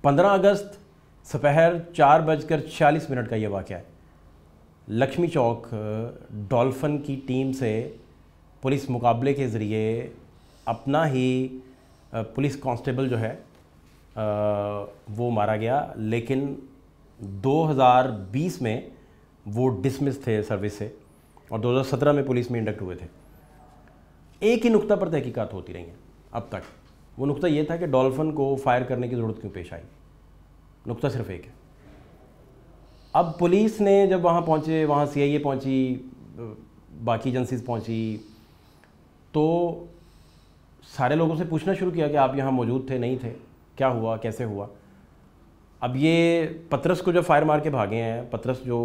15 अगस्त दोपहर 4:46 का ये वाक़या है। लक्ष्मी चौक डॉल्फिन की टीम से पुलिस मुकाबले के ज़रिए अपना ही पुलिस कांस्टेबल जो है वो मारा गया, लेकिन 2020 में वो डिसमिस थे सर्विस से और 2017 में पुलिस में इंडक्ट हुए थे। एक ही नुक्ता पर तहकीकात होती रही हैं अब तक। वो नुक्ता ये था कि डॉल्फिन को फायर करने की ज़रूरत क्यों पेश आई। नुक्ता सिर्फ एक है। अब पुलिस ने जब वहाँ पहुँचे, वहाँ CIA पहुँची, बाकी एजेंसीज पहुँची, तो सारे लोगों से पूछना शुरू किया कि आप यहाँ मौजूद थे, नहीं थे, क्या हुआ, कैसे हुआ। अब ये पतरस को जो फायर मार के भागे हैं, पतरस जो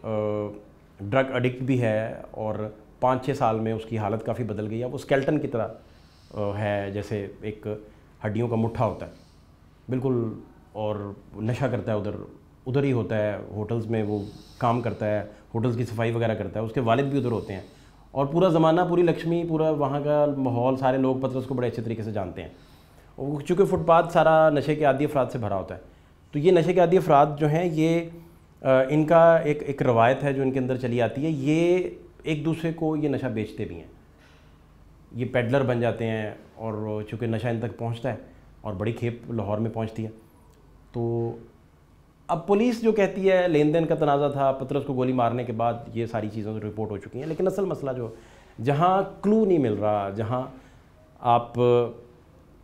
ड्रग एडिक्ट भी है और 5-6 साल में उसकी हालत काफ़ी बदल गई है। वो स्केल्टन की तरह है, जैसे एक हड्डियों का मुट्ठा होता है बिल्कुल, और नशा करता है, उधर ही होता है, होटल्स में वो काम करता है, होटल्स की सफाई वगैरह करता है, उसके वालिद भी उधर होते हैं और पूरा ज़माना, पूरी लक्ष्मी, पूरा वहाँ का माहौल, सारे लोग पतरस को बड़े अच्छे तरीके से जानते हैं। चूँकि फुटपाथ सारा नशे के आदी अफराद से भरा होता है, तो ये नशे के आदी अफराद जो हैं, ये इनका एक रवायत है जो इनके अंदर चली आती है। ये एक दूसरे को ये नशा बेचते भी हैं, ये पेडलर बन जाते हैं और चूँकि नशा इन तक पहुँचता है और बड़ी खेप लाहौर में पहुँचती है। तो अब पुलिस जो कहती है लेन देन का तनाज़ा था, पतरस को गोली मारने के बाद ये सारी चीज़ें रिपोर्ट हो चुकी हैं, लेकिन असल मसला जो जहाँ क्लू नहीं मिल रहा, जहाँ आप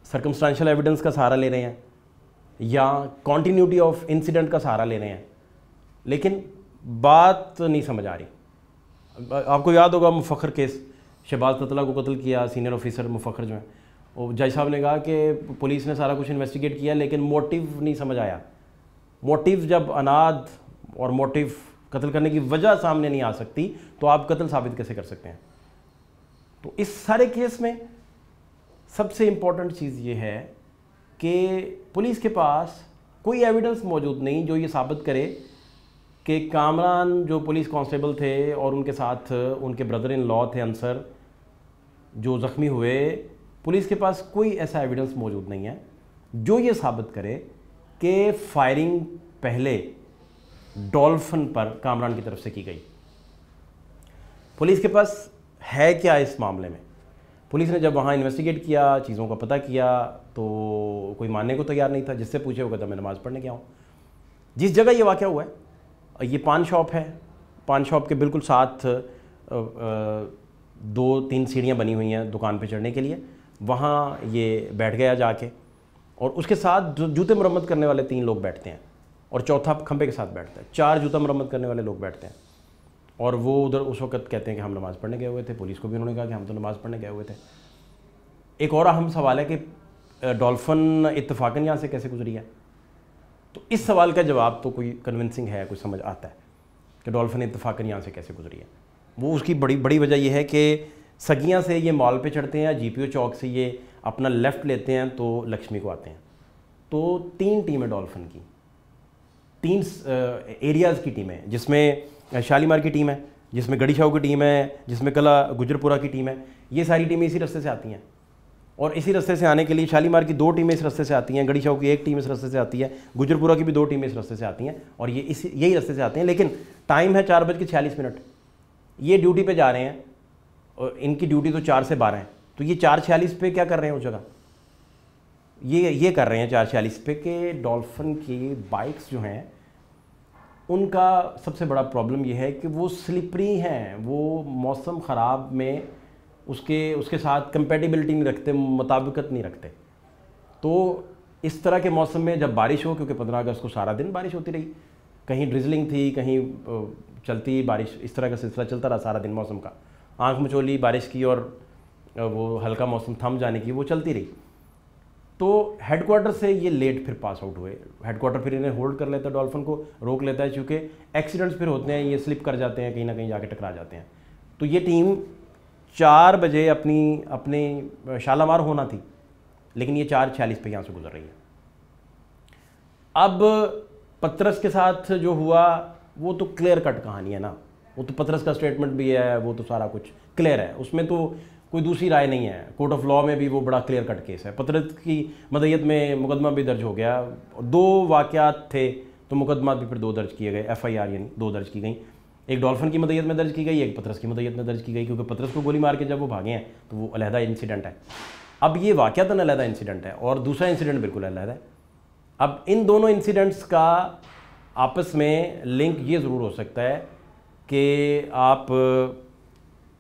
सर्कमस्टेंशियल एविडेंस का सहारा ले रहे हैं या कॉन्टीन्यूटी ऑफ इंसिडेंट का सहारा ले रहे हैं, लेकिन बात नहीं समझ आ रही। आपको याद होगा मुफक्खर केस, शहबाज ततला को कत्ल किया सीनियर ऑफिसर मुफक्खर जो है, वो जज साहब ने कहा कि पुलिस ने सारा कुछ इन्वेस्टिगेट किया लेकिन मोटिव नहीं समझ आया। मोटिव जब अनाद और मोटिव कत्ल करने की वजह सामने नहीं आ सकती तो आप कत्ल साबित कैसे कर सकते हैं। तो इस सारे केस में सबसे इम्पॉर्टेंट चीज़ ये है कि पुलिस के पास कोई एविडेंस मौजूद नहीं जो ये साबित करे कि कामरान जो पुलिस कांस्टेबल थे और उनके साथ उनके ब्रदर इन लॉ थे अंसर जो ज़ख्मी हुए, पुलिस के पास कोई ऐसा एविडेंस मौजूद नहीं है जो ये साबित करे कि फायरिंग पहले डॉल्फिन पर कामरान की तरफ से की गई। पुलिस के पास है क्या इस मामले में? पुलिस ने जब वहाँ इन्वेस्टिगेट किया, चीज़ों का पता किया, तो कोई मानने को तैयार नहीं था। जिससे पूछे वो कहता मैं नमाज़ पढ़ने गया हूँ। जिस जगह ये वाक़या हुआ है, ये पान शॉप है, पान शॉप के बिल्कुल साथ 2-3 सीढ़ियाँ बनी हुई हैं दुकान पे चढ़ने के लिए। वहाँ ये बैठ गया जाके और उसके साथ जूते मरम्मत करने वाले 3 लोग बैठते हैं और चौथा खंबे के साथ बैठता है। 4 जूता मरम्मत करने वाले लोग बैठते हैं और वो उधर उस वक्त कहते हैं कि हम नमाज़ पढ़ने गए हुए थे। पुलिस को भी उन्होंने कहा कि हम तो नमाज़ पढ़ने गए हुए थे। एक और अहम सवाल है कि डॉल्फिन इत्तफाकन यहाँ से कैसे गुजरी है। तो इस सवाल का जवाब तो कोई कन्विंसिंग है, कुछ समझ आता है कि डॉल्फिन इत्तफाकन यहाँ से कैसे गुजरी है। वो उसकी बड़ी वजह यह है कि सगियाँ से ये मॉल पे चढ़ते हैं, GPO चौक से ये अपना लेफ़्ट लेते हैं तो लक्ष्मी को आते हैं। तो 3 टीमें डॉल्फिन की, 3 एरियाज़ की टीम है, जिसमें शालीमार की टीम है, जिसमें गड़ी शाह की टीम है, जिसमें कला गुजरपुरा की टीम है। ये सारी टीमें इसी रास्ते से आती हैं और इसी रास्ते से आने के लिए शालीमार की 2 टीमें इस रास्ते से आती हैं, गड़ी शाह की 1 टीम इस रास्ते से आती है, गुजरपुरा की भी 2 टीमें इस रास्ते से आती हैं और ये यही रास्ते से आते हैं। लेकिन टाइम है 4:46। ये ड्यूटी पे जा रहे हैं और इनकी ड्यूटी तो 4 से 12 है। तो ये 4:46 पे क्या कर रहे हैं उस जगह? ये कर रहे हैं 4:46 पे कि डॉल्फिन की बाइक्स जो हैं उनका सबसे बड़ा प्रॉब्लम ये है कि वो स्लिपरी हैं, वो मौसम ख़राब में उसके साथ कंपेटिबिलिटी नहीं रखते, मुताबिकत नहीं रखते। तो इस तरह के मौसम में जब बारिश हो, क्योंकि 15 अगस्त को सारा दिन बारिश होती रही, कहीं ड्रिजलिंग थी, कहीं चलती बारिश, इस तरह का सिलसिला चलता रहा सारा दिन। मौसम का आंख मचोली बारिश की और वो हल्का मौसम थम जाने की वो चलती रही। तो हेडक्वार्टर से ये लेट फिर पास आउट हुए। हेडक्वार्टर फिर इन्हें होल्ड कर लेता है, डॉल्फिन को रोक लेता है, चूँकि एक्सीडेंट्स फिर होते हैं, ये स्लिप कर जाते हैं, कहीं ना कहीं जाके टकरा जाते हैं। तो ये टीम 4 बजे अपनी शालामार होना थी, लेकिन ये 4:46 पे यहाँ से गुजर रही है। अब पतरस के साथ जो हुआ वो तो क्लियर कट कहानी है ना, वो तो पतरस का स्टेटमेंट भी है, वो तो सारा कुछ क्लियर है। उसमें तो कोई दूसरी राय नहीं है। कोर्ट ऑफ लॉ में भी वो बड़ा क्लियर कट केस है। पत्रक की मदयत में मुकदमा भी दर्ज हो गया, 2 वाक़यात थे तो मुकदमा भी फिर 2 दर्ज किए गए, FIR यानी 2 दर्ज की गई। एक डॉल्फिन की मदयत में दर्ज की गई, एक पतरस की मदयत में दर्ज की गई, क्योंकि पतरस को गोली मार के जब वो भागे हैं तो वो अलहदा इंसिडेंट है। अब ये वाक़यातन अलहदा इंसिडेंट है और दूसरा इंसिडेंट बिल्कुल अलहदा है। अब इन दोनों इंसिडेंट्स का आपस में लिंक ये ज़रूर हो सकता है कि आप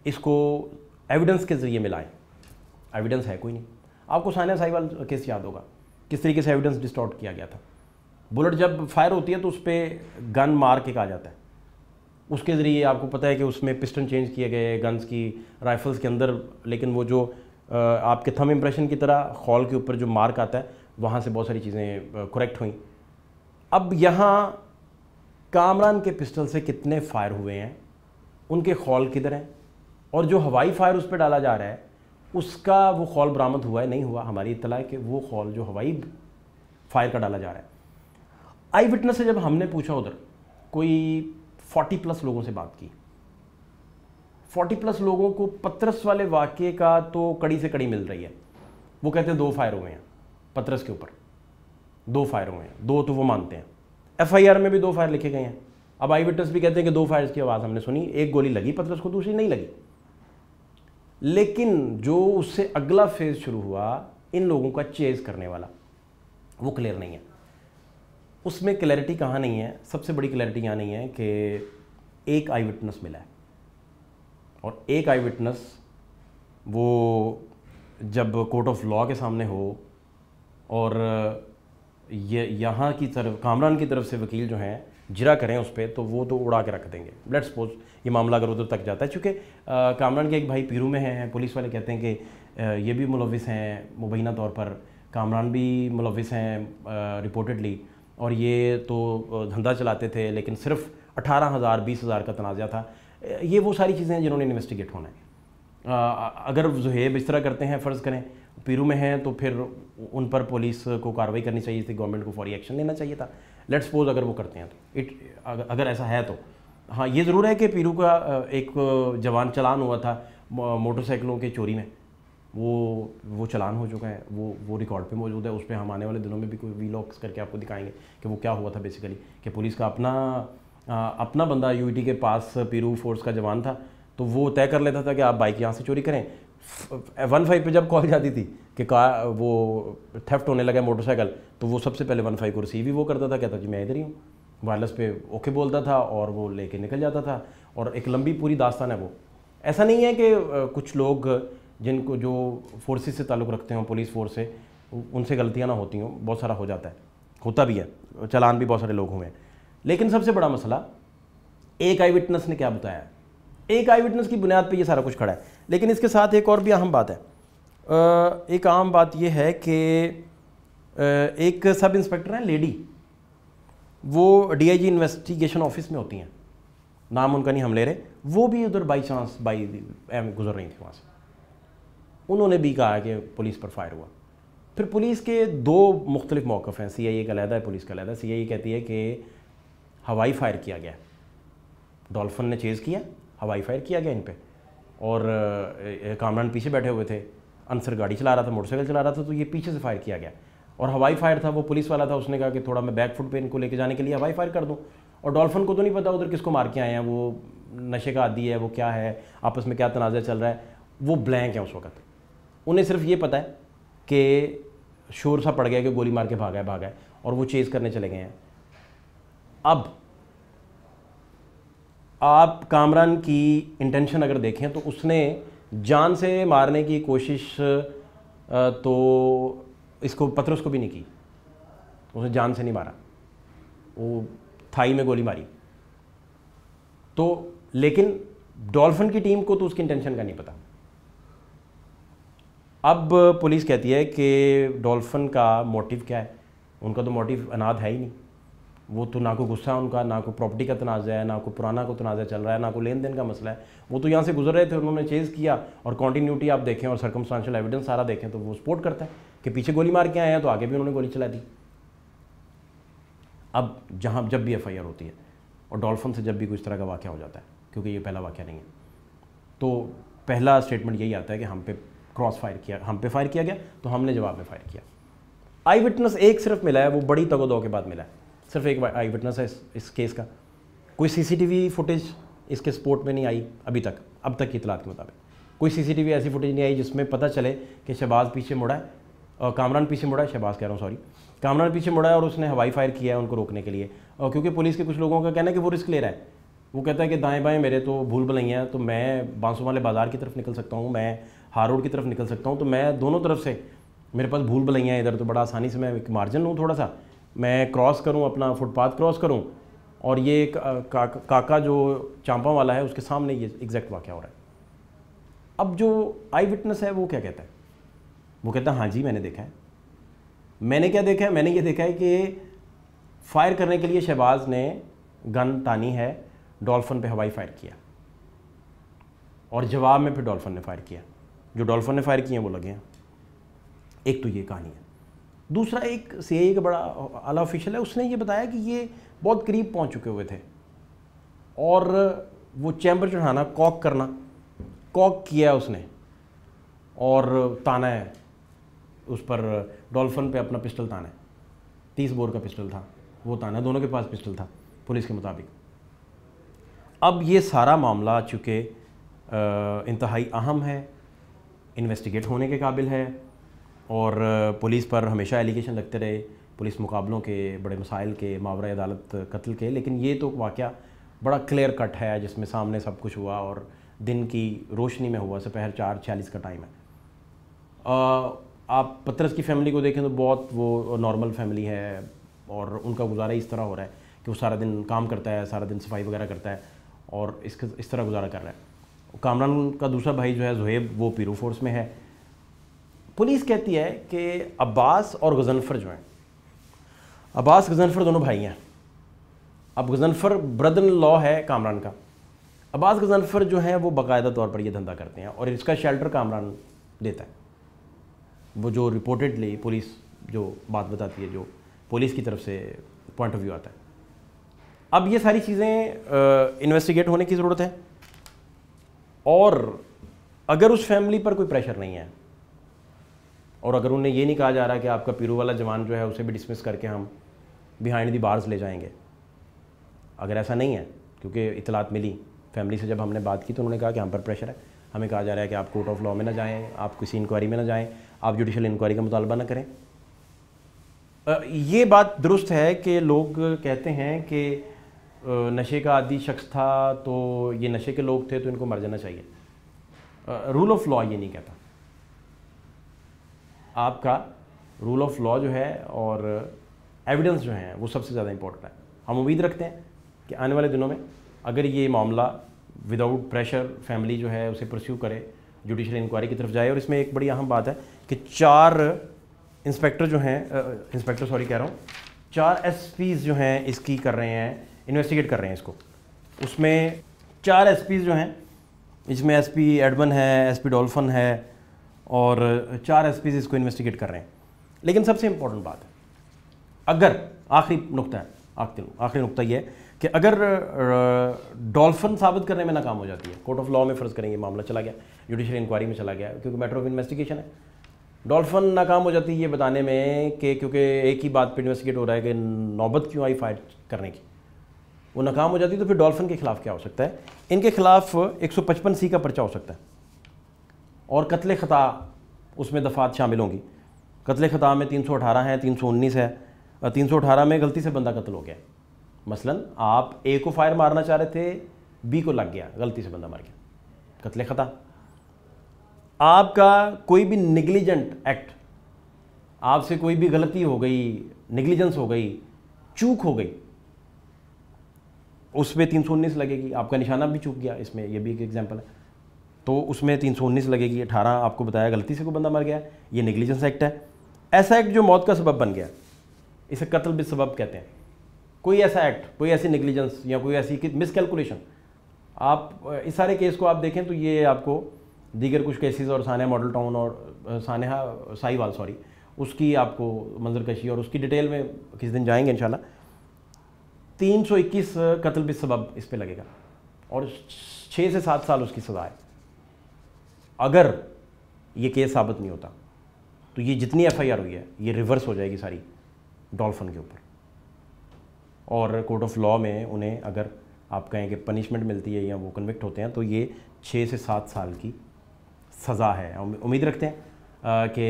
इसको एविडेंस के ज़रिए मिलाएं। एविडेंस है कोई नहीं। आपको सानिया साहिवाल केस याद होगा, किस तरीके से एविडेंस डिस्टॉर्ट किया गया था। बुलेट जब फायर होती है तो उस पर गन मार के कहा जाता है, उसके ज़रिए आपको पता है कि उसमें पिस्टन चेंज किए गए गन्स की राइफल्स के अंदर, लेकिन वो जो आपके थंब इम्प्रेशन की तरह खौल के ऊपर जो मार्क आता है वहाँ से बहुत सारी चीज़ें करेक्ट हुई। अब यहाँ कामरान के पिस्टल से कितने फायर हुए हैं, उनके खौल किधर हैं, और जो हवाई फायर उस पर डाला जा रहा है उसका वो खौल बरामद हुआ है नहीं हुआ। हमारी इत्तला है कि वो खौल जो हवाई फायर का डाला जा रहा है। आई विटनेस से जब हमने पूछा, उधर कोई 40+ लोगों से बात की, 40+ लोगों को पतरस वाले वाक़े का तो कड़ी से कड़ी मिल रही है। वो कहते हैं 2 फायर हुए हैं पतरस के ऊपर, 2 फायर हुए हैं, 2 तो वो मानते हैं। FIR में भी 2 फायर लिखे गए हैं। अब आई विटनेस भी कहते हैं कि 2 फायर्स की आवाज़ हमने सुनी, एक गोली लगी पतरस को, दूसरी नहीं लगी। लेकिन जो उससे अगला फेज शुरू हुआ इन लोगों का चेज करने वाला, वो क्लियर नहीं है। उसमें क्लैरिटी कहाँ नहीं है, सबसे बड़ी क्लैरिटी यहाँ नहीं है कि एक आई विटनेस मिला है, और एक आई विटनेस वो जब कोर्ट ऑफ लॉ के सामने हो और ये यहाँ की तरफ कामरान की तरफ से वकील जो हैं जिरा करें उस पर, तो वो तो उड़ा के रख देंगे। लेट्स सपोज ये मामला अगर उधर तक जाता है, चूँकि कामरान के एक भाई पीरू में हैं, पुलिस वाले कहते हैं कि ये भी मुलविस हैं मुबैना तौर पर, कामरान भी मुलविस हैं रिपोर्टेडली, और ये तो धंधा चलाते थे, लेकिन सिर्फ 18,000 20,000 का तनाज़ा था। ये वो सारी चीज़ें हैं जिन्होंने इन्वेस्टिगेट होना है। अगर ज़ुहेब इस तरह करते हैं, फ़र्ज़ करें पीरू में हैं, तो फिर उन पर पुलिस को कार्रवाई करनी चाहिए थी, गवर्नमेंट को फौरी एक्शन लेना चाहिए था। लेट्स सपोज अगर वो करते हैं तो अगर ऐसा है तो हाँ, ये ज़रूर है कि पीरू का एक जवान चलान हुआ था मोटरसाइकिलों के चोरी में, वो चलान हो चुका है, वो रिकॉर्ड पे मौजूद है। उस पर हम आने वाले दिनों में भी कोई वीलॉग्स करके आपको दिखाएंगे कि वो क्या हुआ था बेसिकली, कि पुलिस का अपना बंदा UET के पास पीरू फोर्स का जवान था, तो वो तय कर लेता था कि आप बाइक यहाँ से चोरी करें। 15 पे जब कॉल जाती थी कि वो थेफ्ट होने लगा मोटरसाइकिल, तो वो सबसे पहले 15 को रिसीव ही वो करता था, कहता जी मैं इधर ही हूँ, वायरलेस पे ओके बोलता था और वो लेके निकल जाता था। और एक लंबी पूरी दास्तान है वो। ऐसा नहीं है कि कुछ लोग जिनको जो फोर्सेस से ताल्लुक़ रखते हों, पुलिस फोर्स से, उनसे गलतियाँ ना होती हों, बहुत सारा हो जाता है, होता भी है, चालान भी बहुत सारे लोग हुए हैं। लेकिन सबसे बड़ा मसला एक आई विटनेस ने क्या बताया, एक आई विटनेस की बुनियाद पे ये सारा कुछ खड़ा है। लेकिन इसके साथ एक और भी अहम बात है। एक आम बात ये है कि एक सब इंस्पेक्टर हैं लेडी, वो DIG इन्वेस्टिगेशन ऑफिस में होती हैं, नाम उनका नहीं हम ले रहे, वो भी उधर बाई चांस गुजर रही थी वहाँ से। उन्होंने भी कहा कि पुलिस पर फायर हुआ। फिर पुलिस के 2 मुख्तलिफ मौक़िफ़ हैं, CIA का अलहदा है, पुलिस का अलहदा। CIA कहती है कि हवाई फायर किया गया, डॉल्फिन ने चेज़ किया, हवाई फायर किया गया इन पे, और कामरान पीछे बैठे हुए थे, अंसर गाड़ी चला रहा था, मोटरसाइकिल चला रहा था, तो ये पीछे से फायर किया गया। और हवाई फायर था, वो पुलिस वाला था, उसने कहा कि थोड़ा मैं बैक फुट पे इनको लेके जाने के लिए हवाई फायर कर दूं। और डॉल्फिन को तो नहीं पता उधर किसको मार के आए हैं, वो नशे का आदी है, वो क्या है, आपस में क्या तनाज़ा चल रहा है, वो ब्लैंक है उस वक्त। उन्हें सिर्फ ये पता है कि शोर सा पड़ गया कि गोली मार के भागा है, और वो चेज़ करने चले गए हैं। अब आप कामरान की इंटेंशन अगर देखें तो उसने जान से मारने की कोशिश तो इसको पतरस को भी नहीं की, उसने जान से नहीं मारा, वो थाई में गोली मारी। तो लेकिन डॉल्फिन की टीम को तो उसकी इंटेंशन का नहीं पता। अब पुलिस कहती है कि डॉल्फिन का मोटिव क्या है, उनका तो मोटिव अनाद है ही नहीं, वो तो ना कोई गुस्सा उनका, ना कोई प्रॉपर्टी का तनाज़ा है, ना कोई पुराना को तनाज़ा चल रहा है, ना कोई लेन देन का मसला है। वो तो यहाँ से गुजर रहे थे, उन्होंने चेज़ किया, और कॉन्टीन्यूटी आप देखें और सर्कमस्टांशियल एविडेंस सारा देखें तो वो सपोर्ट करता है कि पीछे गोली मार के आए हैं, तो आगे भी उन्होंने गोली चला दी। अब जब भी FIR होती है और डॉल्फिन से जब भी कुछ तरह का वाक़या हो जाता है, क्योंकि ये पहला वाक़या नहीं है, तो पहला स्टेटमेंट यही आता है कि हम पे क्रॉस फायर किया, हम पे फायर किया गया, तो हमने जवाब में फायर किया। आई विटनेस एक सिर्फ मिला है, वो बड़ी तगोदो के बाद मिला है, सिर्फ एक आई विटनेस है इस केस का। कोई सीसीटीवी फुटेज इसके सपोर्ट में नहीं आई अभी तक, अब तक की इतलात के मुताबिक कोई सीसीटीवी ऐसी फुटेज नहीं आई जिसमें पता चले कि शहबाज पीछे मुड़ा है, कामरान पीछे मुड़ा है, शहबाज कह रहा हूँ सॉरी, कामरान पीछे मुड़ा है और उसने हवाई फायर किया है उनको रोकने के लिए। और क्योंकि पुलिस के कुछ लोगों का कहना है कि वो रिस्क ले रहा है, वो कहता है कि दाएं बाएं मेरे तो भूल भुलैया, तो मैं बांसों वाले बाज़ार की तरफ निकल सकता हूँ, मैं हार रोड की तरफ निकल सकता हूँ, तो मैं दोनों तरफ से मेरे पास भूल भुलैया इधर, तो बड़ा आसानी से मैं एक मार्जिन लूँ थोड़ा सा, मैं क्रॉस करूँ, अपना फुटपाथ क्रॉस करूँ, और ये काका जो चांपा वाला है उसके सामने ये एग्जैक्ट वाक़या हो रहा है। अब जो आई विटनेस है वो क्या कहता है? वो कहता है हाँ जी मैंने देखा है। मैंने क्या देखा है? मैंने ये देखा है कि फायर करने के लिए शहबाज ने गन तानी है, डॉल्फिन पे हवाई फायर किया, और जवाब में फिर डॉल्फिन ने फायर किया, जो डॉल्फिन ने फायर किए वो लगे हैं। एक तो ये कहानी है। दूसरा, एक सीआईए का बड़ा आला ऑफिशियल है, उसने ये बताया कि ये बहुत करीब पहुंच चुके हुए थे, और वो चैम्बर चढ़ाना, कॉक करना, कॉक किया उसने, और ताना है उस पर, डॉल्फिन पे अपना पिस्टल ताना है, 30 बोर का पिस्टल था वो ताना, दोनों के पास पिस्टल था पुलिस के मुताबिक। अब ये सारा मामला चूँकि इंतहाई अहम है, इन्वेस्टिगेट होने के काबिल है, और पुलिस पर हमेशा एलिगेशन लगते रहे पुलिस मुकाबलों के, बड़े मसाइल के, मावरा अदालत कत्ल के, लेकिन ये तो वाक़या बड़ा क्लियर कट है जिसमें सामने सब कुछ हुआ और दिन की रोशनी में हुआ, दोपहर 4:46 का टाइम है। आप पतरस की फैमिली को देखें तो बहुत वो नॉर्मल फैमिली है, और उनका गुजारा इस तरह हो रहा है कि वो सारा दिन काम करता है, सारा दिन सफाई वगैरह करता है, और इस तरह गुजारा कर रहा है। कामरान का दूसरा भाई जो है ज़ुहैब, वो पीरू फोर्स में है। पुलिस कहती है कि अब्बास और गजनफर जो हैं, अब्बास गजनफर दोनों भाई हैं। अब गजनफर ब्रदर इन लॉ है कामरान का। अब्बास गजनफर जो हैं वो बाकायदा तौर पर ये धंधा करते हैं, और इसका शेल्टर कामरान देता है। वो जो रिपोर्टेडली पुलिस जो बात बताती है, जो पुलिस की तरफ से पॉइंट ऑफ व्यू आता है। अब ये सारी चीज़ें इन्वेस्टिगेट होने की ज़रूरत है, और अगर उस फैमिली पर कोई प्रेशर नहीं है, और अगर उन्हें ये नहीं कहा जा रहा कि आपका पीरू वाला जवान जो है उसे भी डिसमिस करके हम बिहाइंड दी बार्स ले जाएंगे, अगर ऐसा नहीं है, क्योंकि इतलात मिली फैमिली से, जब हमने बात की तो उन्होंने कहा कि हम पर प्रेशर है, हमें कहा जा रहा है कि आप कोर्ट ऑफ लॉ में ना जाएं, आप किसी इंक्वायरी में ना जाएं, आप जुडिशल इंक्वायरी का मुतालबा ना करें। ये बात दुरुस्त है कि लोग कहते हैं कि नशे का आदी शख्स था तो ये नशे के लोग थे तो इनको मर जाना चाहिए। रूल ऑफ लॉ ये नहीं कहता। आपका रूल ऑफ लॉ जो है और एविडेंस जो है वो सबसे ज़्यादा इंपॉर्टेंट है। हम उम्मीद रखते हैं कि आने वाले दिनों में अगर ये मामला विदाउट प्रेशर फैमिली जो है उसे परस्यू करे, जुडिशल इंक्वायरी की तरफ जाए। और इसमें एक बड़ी अहम बात है कि 4 इंस्पेक्टर जो हैं, इंस्पेक्टर सॉरी कह रहा हूँ, 4 एसपीज़ जो हैं इसकी कर रहे हैं, इन्वेस्टिगेट कर रहे हैं इसको। उसमें 4 एसपीज़ जो हैं, इसमें एसपी एडमन है, एसपी डॉल्फिन है, और 4 एसपीज़ इसको इन्वेस्टिगेट कर रहे हैं। लेकिन सबसे इम्पोर्टेंट बात है, अगर आखिरी नुक्ता है, आखिरी नुक्ता ये है कि अगर डॉल्फिन साबित करने में नाकाम हो जाती है, कोर्ट ऑफ लॉ में फ़र्ज़ करेंगे मामला चला गया, जुडिशल इंक्वायरी में चला गया, क्योंकि मैटर ऑफ इन्वेस्टिगेशन है, डॉल्फिन नाकाम हो जाती है ये बताने में कि क्योंकि एक ही बात पे इन्वेस्टिगेट हो रहा है कि नौबत क्यों आई फायर करने की, वो नाकाम हो जाती है, तो फिर डॉल्फिन के खिलाफ क्या हो सकता है? इनके खिलाफ 155C का पर्चा हो सकता है, और कत्ल ख़ता उसमें दफ़ात शामिल होंगी। कत्ल ख़ता में 318 है, 319 है, और 318 में गलती से बंदा कत्ल हो गया। मसलन आप ए को फायर मारना चाह रहे थे, बी को लग गया, गलती से बंदा मर गया, कत्ल ख़ता। आपका कोई भी निगलिजेंट एक्ट, आपसे कोई भी गलती हो गई, निगलिजेंस हो गई, चूक हो गई, उसमें 319 लगेगी। आपका निशाना भी चूक गया, इसमें यह भी एक एग्जांपल है, तो उसमें 319 लगेगी। 18 आपको बताया गलती से कोई बंदा मर गया, ये निगलिजेंस एक्ट है। ऐसा एक्ट जो मौत का सबब बन गया, इसे कत्ल बिस सबब कहते हैं। कोई ऐसा एक्ट, कोई ऐसी निगलिजेंस या कोई ऐसी मिसकैलकुलेशन, आप इस सारे केस को आप देखें तो ये आपको दीगर कुछ केसेस और सानिया मॉडल टाउन और सानिया साहिवाल सॉरी उसकी आपको मंजरकशी और उसकी डिटेल में किसी दिन जाएंगे इंशाल्लाह। 321 कत्ल बिस सबब इस पे लगेगा, और 6 से 7 साल उसकी सज़ा है। अगर ये केस साबित नहीं होता तो ये जितनी एफआईआर हुई है ये रिवर्स हो जाएगी सारी डॉल्फिन के ऊपर, और कोर्ट ऑफ लॉ में उन्हें अगर आप कहें कि पनिशमेंट मिलती है या वो कन्विक्ट होते हैं तो ये 6 से 7 साल की सज़ा है। उम्मीद रखते हैं कि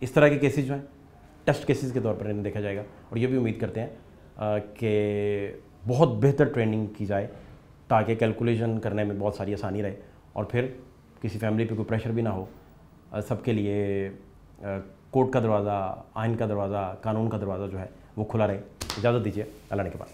इस तरह के केसेस जो हैं टेस्ट केसेस के तौर पर इन्हें देखा जाएगा, और ये भी उम्मीद करते हैं कि बहुत बेहतर ट्रेनिंग की जाए ताकि कैलकुलेशन करने में बहुत सारी आसानी रहे और फिर किसी फैमिली पे कोई प्रेशर भी ना हो। सबके लिए कोर्ट का दरवाज़ा, आइन का दरवाज़ा, कानून का दरवाज़ा जो है वो खुला रहे। इजाज़त दीजिए, अल्लाह ने के बाद।